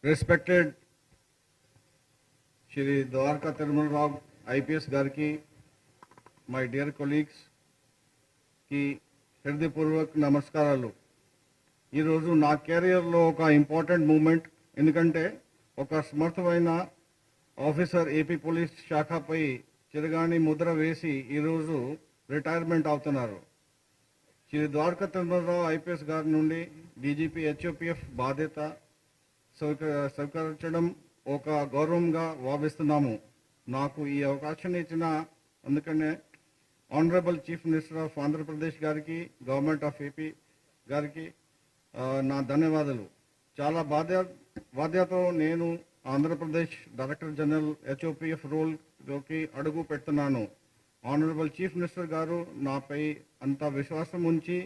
Respected Shri Dwarka Tirumala Rao IPS Garki, my dear colleagues, की హృదయపూర్వక నమస్కారాలు. ఈరోజు నా కెరియర్లో ఒక ఇంపార్టెంట్ మూమెంట్, ఎందుకంటే ఒక సమర్థమైన ఆఫీసర్ ఏపీ పోలీస్ శాఖపై చిరగాని ముద్ర వేసి ఈరోజు రిటైర్మెంట్ అవుతున్నారు. శ్రీ ద్వారకా తిరుమలరావు ఐపీఎస్ గారి నుండి డీజీపీ హెచ్ఓపిఎఫ్ బాధ్యత స్వీకరించడం ఒక గౌరవంగా భావిస్తున్నాము. నాకు ఈ అవకాశం ఇచ్చిన అందుకనే honourable chief minister of Andhra Pradesh గారికి, గవర్నమెంట్ ఆఫ్ ఏపీ గారికి నా ధన్యవాదాలు. చాలా బాధ్యతతో నేను ఆంధ్రప్రదేశ్ డైరెక్టర్ జనరల్ హెచ్ఓపిఎఫ్ రోల్లోకి అడుగు పెడుతున్నాను. ఆనరబుల్ చీఫ్ మినిస్టర్ గారు నాపై అంత విశ్వాసం ఉంచి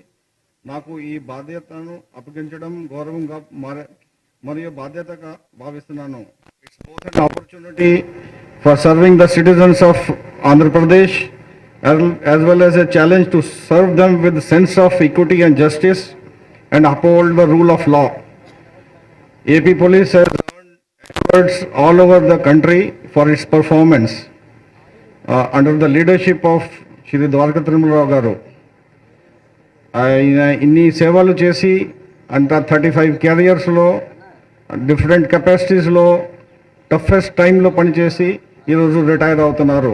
నాకు ఈ బాధ్యతను అప్పగించడం గౌరవంగా మరియు బాధ్యతగా భావిస్తున్నాను. It's both an opportunity for serving the citizens of Andhra Pradesh as well as a challenge to serve them with sense of equity and justice and uphold the rule of law. AP Police has earned awards all over the country for its performance under the leadership of Shri Dwarka Tirumala Rao garu. ఇన్ని సేవలు చేసి అంత 35 కెరియర్స్లో different కెపాసిటీస్లో toughest టైంలో పనిచేసి ఈరోజు retire అవుతున్నారు.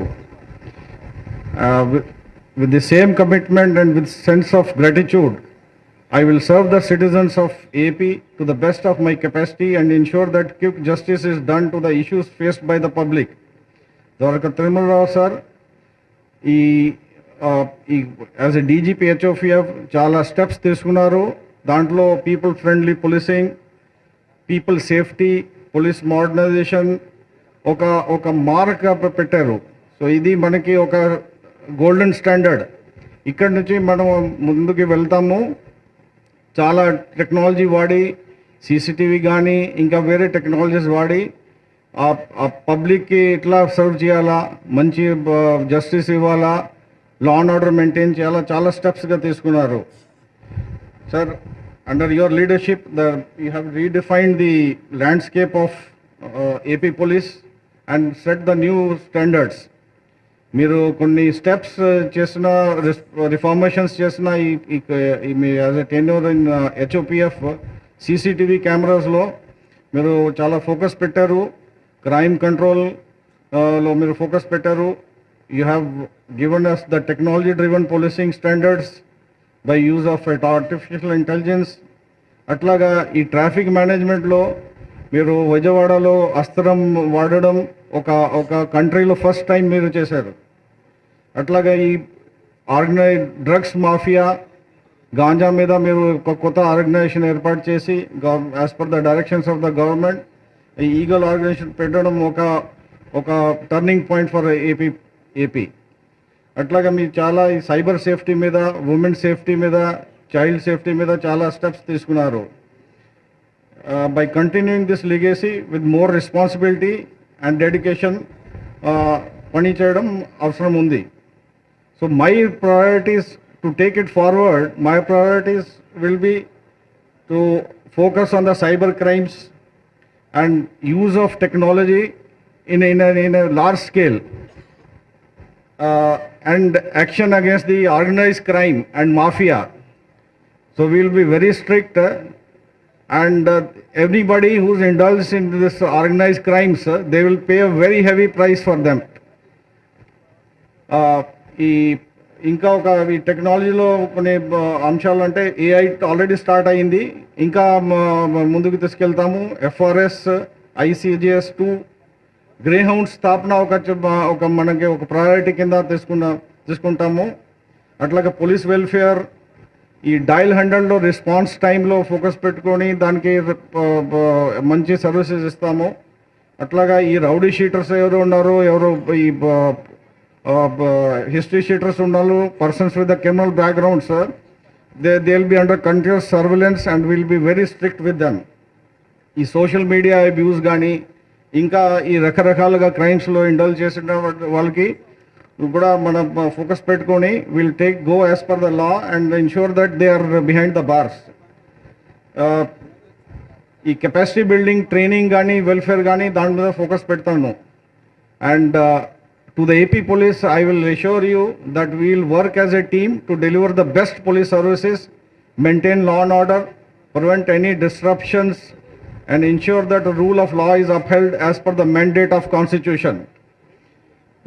With the same commitment and with sense of gratitude, I will serve the citizens of AP to the best of my capacity and ensure that quick justice is done to the issues faced by the public. Dwarka Tirumala Rao sir, as a DGP HOPF చాలా steps తీసుకున్నారు. దాంట్లో people friendly policing, people safety, police modernisation ఒక mark పెట్టారు. So ఇది మనకి ఒక golden standard. ఇక్కడి నుంచి మనం ముందుకు వెళ్తాము. చాలా టెక్నాలజీ వాడి, సీసీటీవీ కానీ ఇంకా వేరే టెక్నాలజీస్ వాడి ఆ పబ్లిక్కి ఎట్లా సర్వ్ చేయాలా, మంచి జస్టిస్ ఇవ్వాలా, లా అండ్ ఆర్డర్ మెయింటైన్ చేయాలా, చాలా స్టెప్స్గా తీసుకున్నారు. Sir, under your leadership you have redefined the landscape of AP police and set the new standards. మీరు కొన్ని స్టెప్స్ చేసిన, రిఫార్మేషన్స్ చేసిన మీ as a tenure in HOPF CCTV కెమెరాస్లో మీరు చాలా ఫోకస్ పెట్టారు. క్రైమ్ కంట్రోల్లో మీరు ఫోకస్ పెట్టారు. You have given us the technology-driven policing standards by use of artificial intelligence. అట్లాగా ఈ ట్రాఫిక్ మేనేజ్మెంట్లో మీరు విజయవాడలో అస్త్రం వాడడం ఒక కంట్రీలో ఫస్ట్ టైం మీరు చేశారు. అట్లాగా ఈ ఆర్గనైజ్ డ్రగ్స్ మాఫియా, గాంజా మీద మీరు ఒక కొత్త ఆర్గనైజేషన్ ఏర్పాటు చేసి as per the directions of the government ఈ ఈగల్ ఆర్గనైజేషన్ పెట్టడం ఒక టర్నింగ్ పాయింట్ ఫర్ ఏపీ. అట్లాగా మీరు చాలా ఈ సైబర్ సేఫ్టీ మీద, ఉమెన్ సేఫ్టీ మీద, చైల్డ్ సేఫ్టీ మీద చాలా స్టెప్స్ తీసుకున్నారు. By continuing this legacy with more responsibility and dedication పని చేయడం అవసరం ఉంది. So my priorities to take it forward, my priorities will be to focus on the cyber crimes and use of technology in a large scale and action against the organized crime and mafia. So we will be very strict and everybody who's indulged in this organized crimes, they will pay a very heavy price for them. ఇంకా ఒక ఈ టెక్నాలజీలో కొన్ని అంశాలు అంటే AI already start అయింది, ఇంకా ముందుకు తీసుకెళ్తాము. ఎఫ్ఆర్ఎస్, ICGS 2, గ్రే హౌండ్ స్థాపన ఒక మనకి ఒక ప్రయారిటీ కింద తీసుకుంటాము. అట్లాగే పోలీస్ వెల్ఫేర్, ఈ డయల్ 100లో రెస్పాన్స్ టైంలో ఫోకస్ పెట్టుకొని దానికి మంచి సర్వీసెస్ ఇస్తాము. అట్లాగా ఈ రౌడీ షీటర్స్ ఎవరు ఉన్నారు, ఈ హిస్టరీ షీటర్స్ ఉన్నారు, persons with the criminal backgrounds, they will be under continuous surveillance and will be very strict with them. ఈ సోషల్ మీడియా అబ్యూస్ కానీ ఇంకా ఈ రకరకాలుగా క్రైమ్స్లో ఇండల్జ్ చేసిన వాళ్ళకి కూడా మనం ఫోకస్ పెట్టుకొని will go as per the law and ensure that they are behind the bars. ఈ కెపాసిటీ బిల్డింగ్ ట్రైనింగ్ కానీ వెల్ఫేర్ కానీ దాని మీద ఫోకస్ పెడతాను. And to the AP police, I will assure you that we will work as a team to deliver the best police services, maintain law and order, prevent any disruptions, and ensure that the rule of law is upheld as per the mandate of Constitution.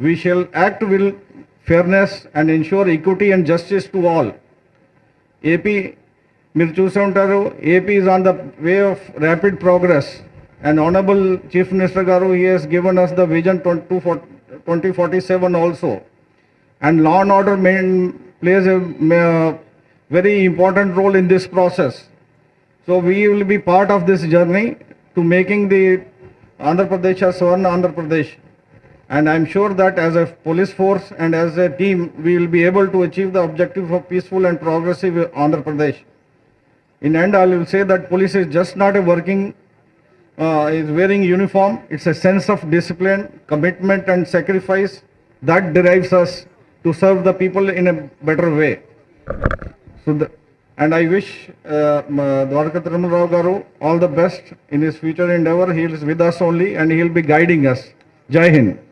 We shall act with fairness and ensure equity and justice to all. AP, మీరు చూసే ఉంటారు, AP is on the way of rapid progress. And Honorable Chief Minister Garu, he has given us the vision 2047 also. And law and order plays a very important role in this process. So we will be part of this journey to making the Andhra Pradesh as Swarna Andhra Pradesh. And I'm sure that as a police force and as a team, we will be able to achieve the objective of peaceful and progressive Andhra Pradesh. In end, I will say that police is just not a working is wearing uniform. It's a sense of discipline, commitment and sacrifice that derives us to serve the people in a better way. So and I wish Dwarka Rao Garu all the best in his future endeavor. He is with us only and he will be guiding us. Jai Hind.